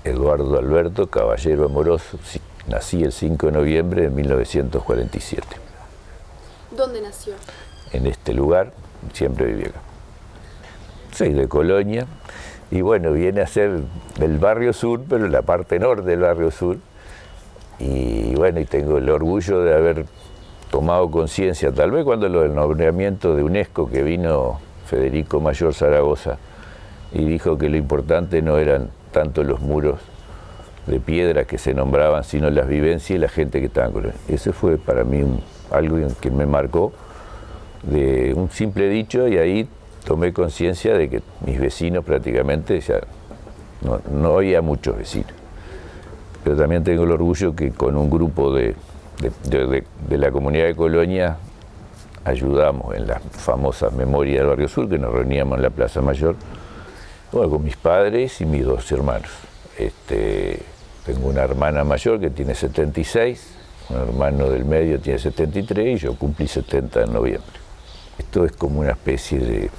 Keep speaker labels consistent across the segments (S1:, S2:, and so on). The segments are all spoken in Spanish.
S1: Eduardo Alberto Caballero Amoroso, nací el 5 de noviembre de 1947.
S2: ¿Dónde nació?
S1: En este lugar, siempre viví acá. Soy de Colonia y bueno, viene a ser del barrio sur, pero la parte norte del barrio sur. Y bueno, y tengo el orgullo de haber tomado conciencia, tal vez cuando lo del nombramiento de UNESCO, que vino Federico Mayor Zaragoza y dijo que lo importante no eran tanto los muros de piedra que se nombraban, sino las vivencias y la gente que estaba en Colonia. Ese fue para mí algo que me marcó, de un simple dicho, y ahí tomé conciencia de que mis vecinos prácticamente ya no había muchos vecinos. Pero también tengo el orgullo que con un grupo de la comunidad de Colonia ayudamos en la famosa memoria del Barrio Sur, que nos reuníamos en la Plaza Mayor, bueno, con mis padres y mis dos hermanos. Tengo una hermana mayor que tiene 76, un hermano del medio tiene 73 y yo cumplí 70 en noviembre. Esto es como una especie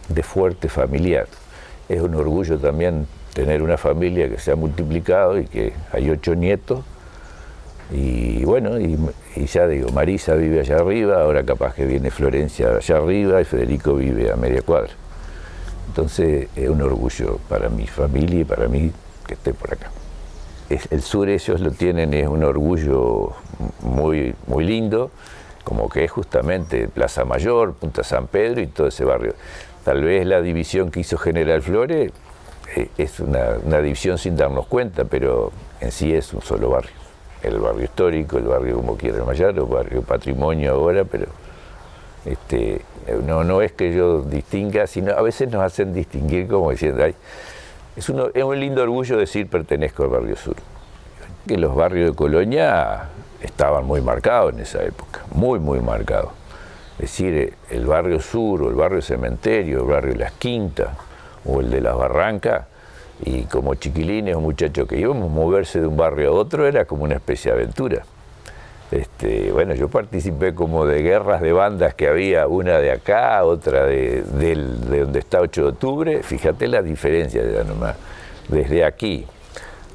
S1: de fuerte familiar. Es un orgullo también tener una familia que se ha multiplicado y que hay 8 nietos. Y bueno, y ya digo, Marisa vive allá arriba, ahora capaz que viene Florencia allá arriba y Federico vive a media cuadra. Entonces es un orgullo para mi familia y para mí que esté por acá. El sur ellos lo tienen, es un orgullo muy, muy lindo, como que es justamente Plaza Mayor, Punta San Pedro y todo ese barrio. Tal vez la división que hizo General Flores es una división sin darnos cuenta, pero en sí es un solo barrio. El barrio histórico, el barrio como quieran llamarlo, el barrio patrimonio ahora, pero no es que yo distinga, sino a veces nos hacen distinguir como diciendo, es un lindo orgullo decir pertenezco al barrio sur. Que los barrios de Colonia estaban muy marcados en esa época, muy, muy marcados. Es decir, el barrio sur, o el barrio cementerio, el barrio de las Quintas, o el de las Barrancas, y como chiquilines o muchachos que íbamos a moverse de un barrio a otro, era como una especie de aventura. Bueno, yo participé como de guerras de bandas que había, una de acá, otra de donde está 8 de octubre, fíjate la diferencia ya nomás. Desde aquí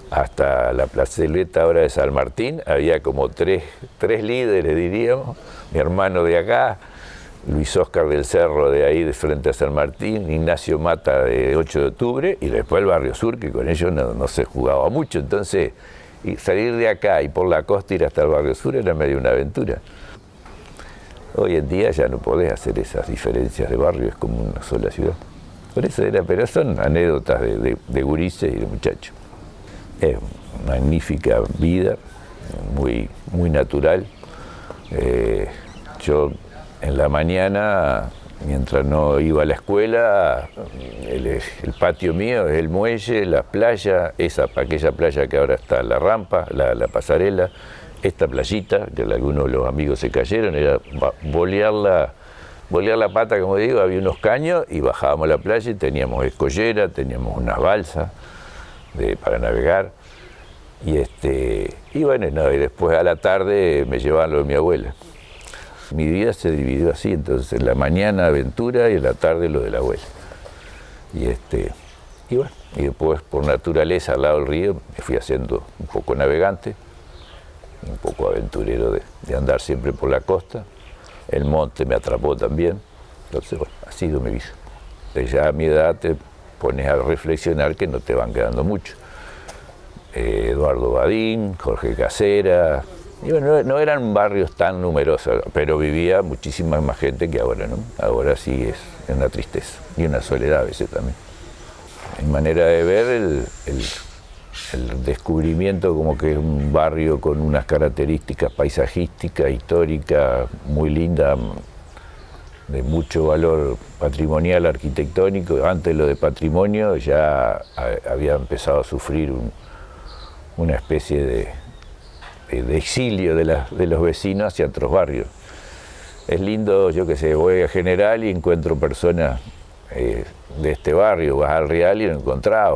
S1: hasta la plazoleta ahora de San Martín, había como tres líderes, diríamos, mi hermano de acá, Luis Óscar del Cerro de ahí de frente a San Martín, Ignacio Mata de 8 de octubre y después el barrio sur, que con ellos no se jugaba mucho. Entonces, y salir de acá y por la costa ir hasta el barrio sur era medio una aventura. Hoy en día ya no podés hacer esas diferencias de barrio, es como una sola ciudad. Por eso pero son anécdotas de gurises y de muchachos. Es una magnífica vida, muy, muy natural. Yo en la mañana, mientras no iba a la escuela, el patio mío es el muelle, la playa, aquella playa que ahora está la rampa, la pasarela, esta playita, que algunos de los amigos se cayeron, era bolear la pata, como digo, había unos caños y bajábamos a la playa y teníamos escollera, teníamos unas balsas para navegar. Y bueno, y después a la tarde me llevaban lo de mi abuela. Mi vida se dividió así, entonces en la mañana aventura y en la tarde lo de la abuela. Y bueno, y después por naturaleza al lado del río me fui haciendo un poco navegante, un poco aventurero de andar siempre por la costa. El monte me atrapó también, entonces bueno, ha sido mi vida. Ya a mi edad te pones a reflexionar que no te van quedando mucho. Eduardo Badín, Jorge Casera, y bueno, no eran barrios tan numerosos, pero vivía muchísima más gente que ahora, ¿no? Ahora sí es una tristeza y una soledad a veces también. En manera de ver el descubrimiento como que es un barrio con unas características paisajísticas, históricas, muy lindas, de mucho valor patrimonial, arquitectónico. Antes lo de patrimonio ya había empezado a sufrir una especie de exilio de los vecinos hacia otros barrios. Es lindo, yo qué sé, voy a General y encuentro personas de este barrio, vas al Real y lo encontrás.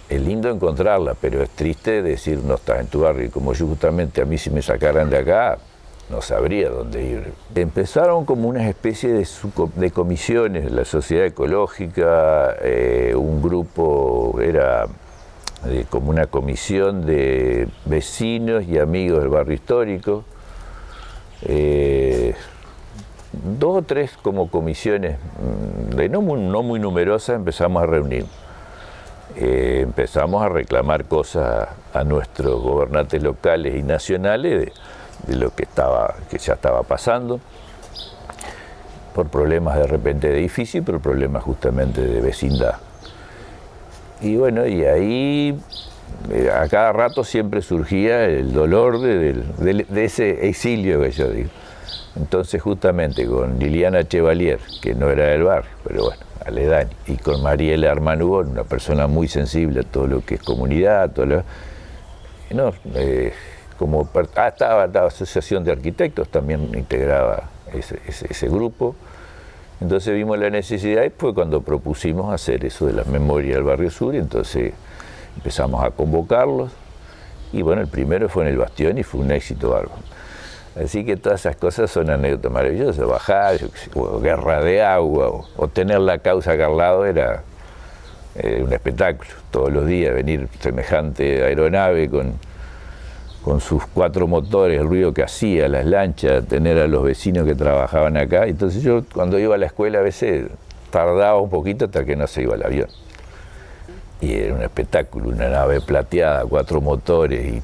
S1: Es lindo encontrarla, pero es triste decir no estás en tu barrio. Y como yo justamente a mí si me sacaran de acá, no sabría dónde ir. Empezaron como una especie de comisiones, la Sociedad Ecológica, un grupo era como una comisión de vecinos y amigos del barrio histórico, 2 o 3 como comisiones no muy numerosas que reunir. Empezamos a reclamar cosas a nuestros gobernantes locales y nacionales de lo que ya estaba pasando, por problemas de repente de edificio y por problemas justamente de vecindad. Y bueno, y ahí a cada rato siempre surgía el dolor de ese exilio que yo digo. Entonces justamente con Liliana Chevalier, que no era del barrio, pero bueno, aledaña, y con Mariela Armanugón, una persona muy sensible a todo lo que es comunidad, estaba la Asociación de Arquitectos, también integraba ese grupo. Entonces vimos la necesidad y fue cuando propusimos hacer eso de la memoria del Barrio Sur, y entonces empezamos a convocarlos, y bueno, el primero fue en el Bastión y fue un éxito bárbaro. Así que todas esas cosas son anécdotas maravillosas, bajar, o guerra de agua, o tener la causa acá al lado era un espectáculo. Todos los días venir semejante aeronave con sus 4 motores, el ruido que hacía, las lanchas, tener a los vecinos que trabajaban acá. Entonces yo cuando iba a la escuela a veces tardaba un poquito hasta que no se iba el avión. Y era un espectáculo, una nave plateada, 4 motores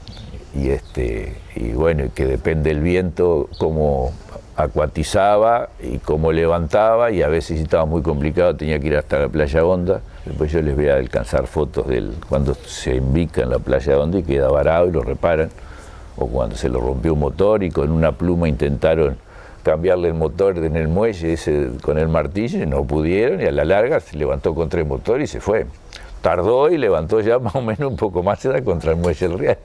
S1: y bueno, y que depende del viento, cómo acuatizaba y cómo levantaba, y a veces si estaba muy complicado tenía que ir hasta la playa Honda. Después yo les voy a alcanzar fotos de él cuando se invica en la playa Honda y queda varado y lo reparan, o cuando se le rompió un motor y con una pluma intentaron cambiarle el motor en el muelle con el martillo y no pudieron, y a la larga se levantó contra el motor y se fue. Tardó y levantó ya más o menos un poco más, era contra el muelle del Real,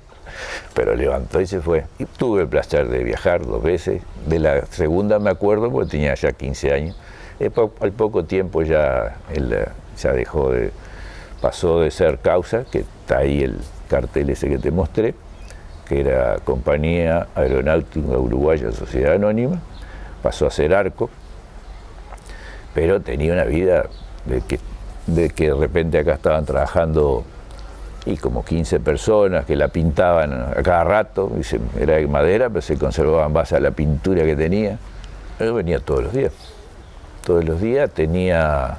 S1: pero levantó y se fue. Y tuve el placer de viajar 2 veces, de la segunda me acuerdo porque tenía ya 15 años, al poco tiempo ya él ya pasó de ser causa, que está ahí el cartel ese que te mostré, que era Compañía Aeronáutica Uruguaya Sociedad Anónima, pasó a ser Arco, pero tenía una vida de que de repente acá estaban trabajando y como 15 personas que la pintaban a cada rato, era de madera, pero se conservaba en base a la pintura que tenía. Yo venía todos los días tenía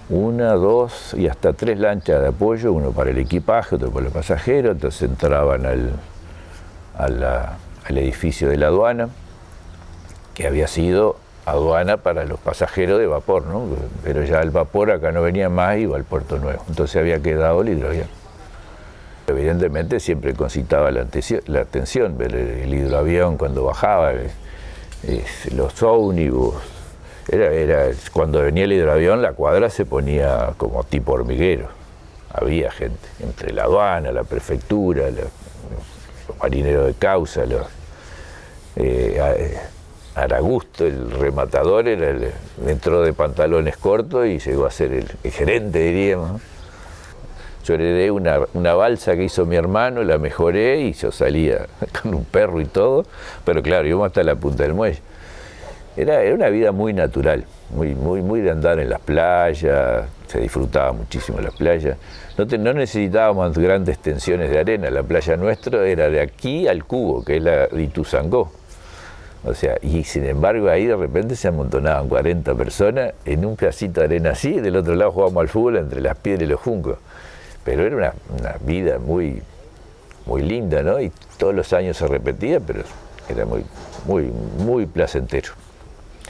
S1: 1, 2 y hasta 3 lanchas de apoyo, uno para el equipaje, otro para los pasajeros. Entonces entraban al edificio de la aduana, que había sido aduana para los pasajeros de vapor, ¿no? Pero ya el vapor acá no venía más, iba al Puerto Nuevo, entonces había quedado el hidroavión. Evidentemente siempre concitaba la atención ver el hidroavión cuando bajaba, los ómnibus. Cuando venía el hidroavión la cuadra se ponía como tipo hormiguero. Había gente, entre la aduana, la prefectura, los marineros de causa, Aragusto, el rematador, entró de pantalones cortos y llegó a ser el gerente, diríamos. Yo heredé una balsa que hizo mi hermano, la mejoré y yo salía con un perro y todo, pero claro, íbamos hasta la punta del muelle. Era una vida muy natural, muy de andar en las playas, se disfrutaba muchísimo las playas. No necesitábamos grandes tensiones de arena, la playa nuestra era de aquí al Cubo, que es la de Ituzaingó. O sea, y sin embargo ahí de repente se amontonaban 40 personas en un pedacito de arena así, del otro lado jugábamos al fútbol entre las piedras y los juncos. Pero era una vida muy linda, ¿no? Y todos los años se repetía, pero era muy placentero.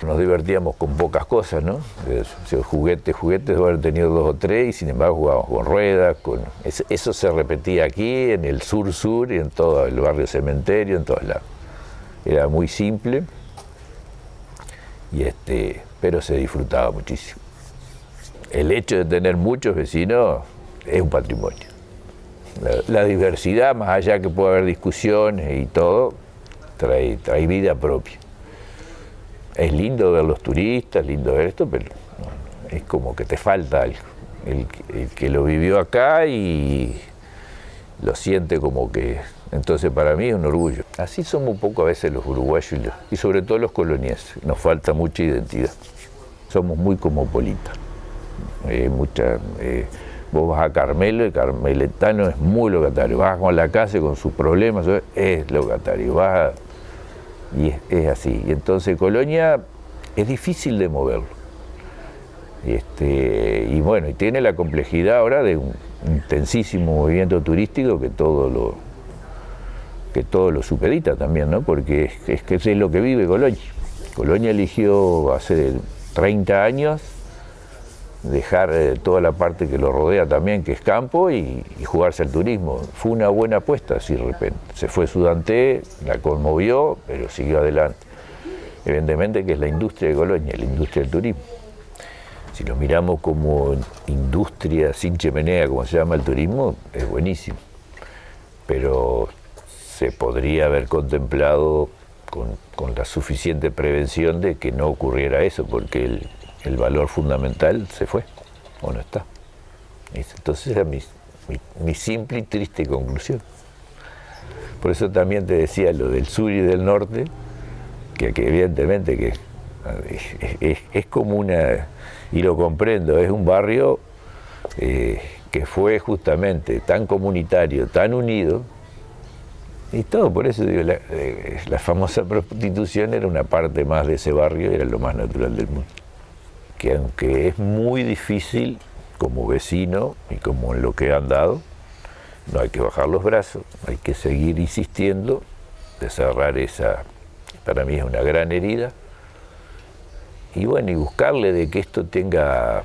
S1: Nos divertíamos con pocas cosas, ¿no? Juguetes, debo haber tenido 2 o 3, y sin embargo jugábamos con ruedas, eso se repetía aquí, en el sur y en todo el barrio Cementerio, en todos lados. Era muy simple, pero se disfrutaba muchísimo. El hecho de tener muchos vecinos es un patrimonio. La diversidad, más allá que pueda haber discusiones y todo, trae vida propia. Es lindo ver los turistas, lindo ver esto, pero es como que te falta algo. El que lo vivió acá y lo siente como que... Entonces para mí es un orgullo. Así somos un poco a veces los uruguayos y sobre todo los colonienses. Nos falta mucha identidad. Somos muy cosmopolitas. Vos vas a Carmelo, el carmeletano es muy locatario. Vas a la casa con sus problemas, es locatario. Y es así. Y entonces Colonia es difícil de moverlo. Y bueno, y tiene la complejidad ahora de un intensísimo movimiento turístico que todo lo supedita también, ¿no? Porque es que es lo que vive Colonia. Colonia eligió hace 30 años dejar toda la parte que lo rodea también, que es campo, y jugarse al turismo. Fue una buena apuesta, así de repente. Se fue Sudanté, la conmovió, pero siguió adelante. Evidentemente que es la industria de Colonia, la industria del turismo. Si lo miramos como industria sin chimenea, como se llama el turismo, es buenísimo. Pero se podría haber contemplado con la suficiente prevención de que no ocurriera eso, porque el valor fundamental se fue, o no está. Entonces era mi simple y triste conclusión. Por eso también te decía lo del sur y del norte, que evidentemente que es como una, y lo comprendo, es un barrio que fue justamente tan comunitario, tan unido, y todo, por eso digo, la famosa prostitución era una parte más de ese barrio, era lo más natural del mundo. Que aunque es muy difícil como vecino y como en lo que han dado, no hay que bajar los brazos, hay que seguir insistiendo de cerrar esa, para mí es una gran herida, y bueno, y buscarle de que esto tenga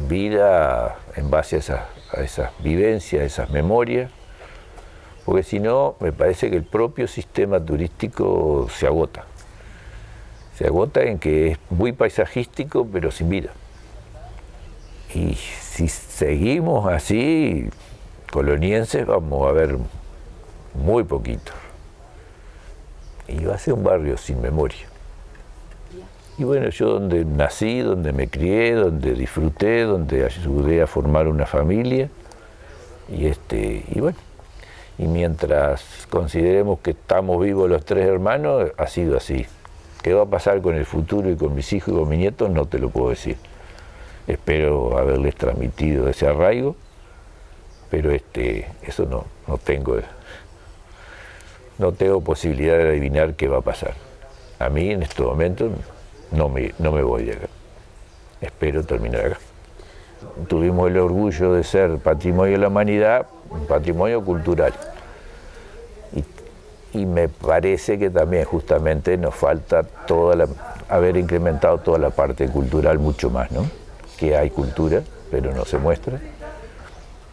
S1: vida en base a esas vivencias, a esas memorias, porque si no, me parece que el propio sistema turístico se agota. Se agota en que es muy paisajístico, pero sin vida. Y si seguimos así, colonienses, vamos a ver muy poquito. Y va a ser un barrio sin memoria. Y bueno, yo donde nací, donde me crié, donde disfruté, donde ayudé a formar una familia, y bueno, y mientras consideremos que estamos vivos los tres hermanos, ha sido así. ¿Qué va a pasar con el futuro y con mis hijos y con mis nietos? No te lo puedo decir. Espero haberles transmitido ese arraigo, pero eso no tengo posibilidad de adivinar qué va a pasar. A mí en este momento no me voy de acá. Espero terminar acá. Tuvimos el orgullo de ser patrimonio de la humanidad, un patrimonio cultural. Y me parece que también justamente nos falta haber incrementado toda la parte cultural mucho más, ¿no? Que hay cultura, pero no se muestra.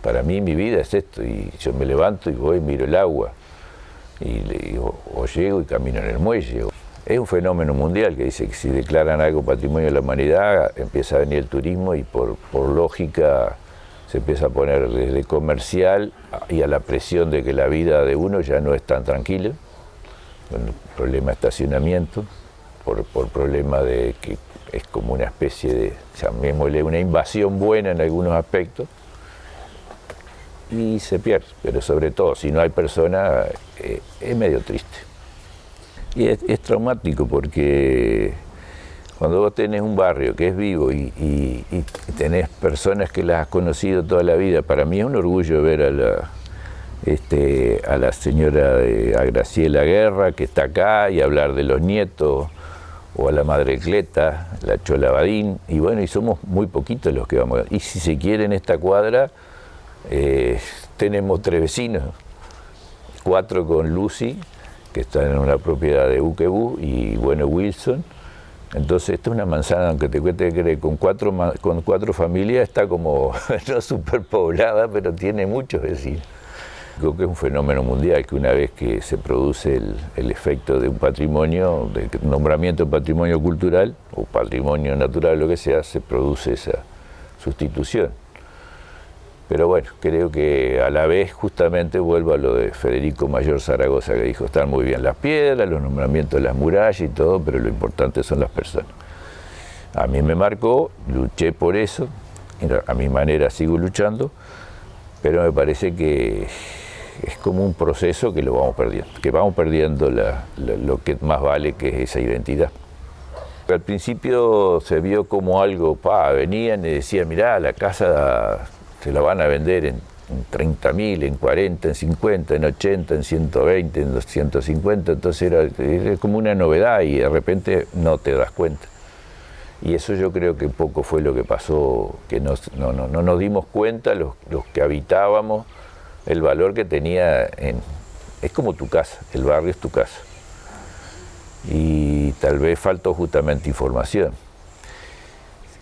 S1: Para mí mi vida es esto, y yo me levanto y voy, miro el agua, o llego y camino en el muelle. Es un fenómeno mundial que dice que si declaran algo patrimonio de la humanidad, empieza a venir el turismo y por lógica se empieza a poner desde comercial y a la presión de que la vida de uno ya no es tan tranquila, con el problema de estacionamiento, por problema de que es como una especie de, llamémosle una invasión buena en algunos aspectos, y se pierde, pero sobre todo si no hay personas es medio triste. Y es traumático porque cuando vos tenés un barrio que es vivo y tenés personas que las has conocido toda la vida, para mí es un orgullo ver a la señora, a Graciela Guerra, que está acá, y hablar de los nietos, o a la madre Cleta, la Chola Badín, y bueno, y somos muy poquitos los que vamos. Y si se quiere en esta cuadra, tenemos 3 vecinos, 4 con Lucy, que están en una propiedad de Uquebú, y bueno, Wilson. Entonces esta es una manzana, aunque te cueste que con 4 familias está como, no superpoblada, pero tiene muchos vecinos. Creo que es un fenómeno mundial, que una vez que se produce el efecto de un patrimonio, de nombramiento de patrimonio cultural, o patrimonio natural, lo que sea, se produce esa sustitución. Pero bueno, creo que a la vez justamente vuelvo a lo de Federico Mayor Zaragoza, que dijo, están muy bien las piedras, los nombramientos de las murallas y todo, pero lo importante son las personas. A mí me marcó, luché por eso, a mi manera sigo luchando, pero me parece que es como un proceso que vamos perdiendo lo que más vale, que es esa identidad. Al principio se vio como algo, venían y decían, mirá, la casa se la van a vender en 30.000, en 40, en 50, en 80, en 120, en 250, entonces era como una novedad y de repente no te das cuenta. Y eso yo creo que poco fue lo que pasó, que no nos dimos cuenta los que habitábamos el valor que tenía es como tu casa, el barrio es tu casa. Y tal vez faltó justamente información.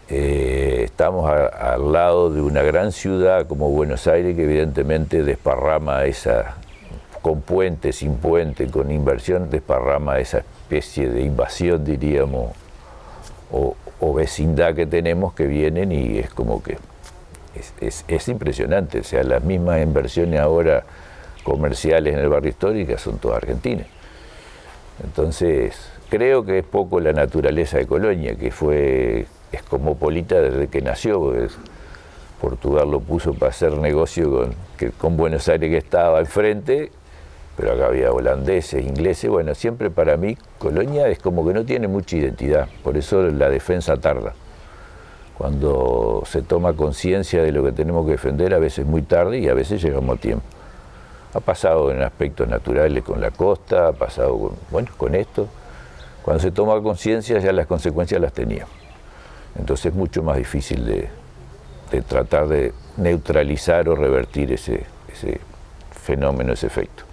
S1: Estamos al lado de una gran ciudad como Buenos Aires que evidentemente desparrama con puente, sin puente, con inversión, desparrama esa especie de invasión, diríamos, o vecindad que tenemos que vienen y es como que es impresionante. O sea, las mismas inversiones ahora comerciales en el barrio histórico son todas argentinas. Entonces, creo que es poco la naturaleza de Colonia, que es cosmopolita desde que nació. Portugal lo puso para hacer negocio con Buenos Aires, que estaba enfrente, pero acá había holandeses, ingleses. Bueno, siempre para mí Colonia es como que no tiene mucha identidad, por eso la defensa tarda. Cuando se toma conciencia de lo que tenemos que defender, a veces muy tarde y a veces llegamos a tiempo. Ha pasado en aspectos naturales con la costa, ha pasado con esto. Cuando se toma conciencia ya las consecuencias las teníamos. Entonces es mucho más difícil de tratar de neutralizar o revertir ese fenómeno, ese efecto.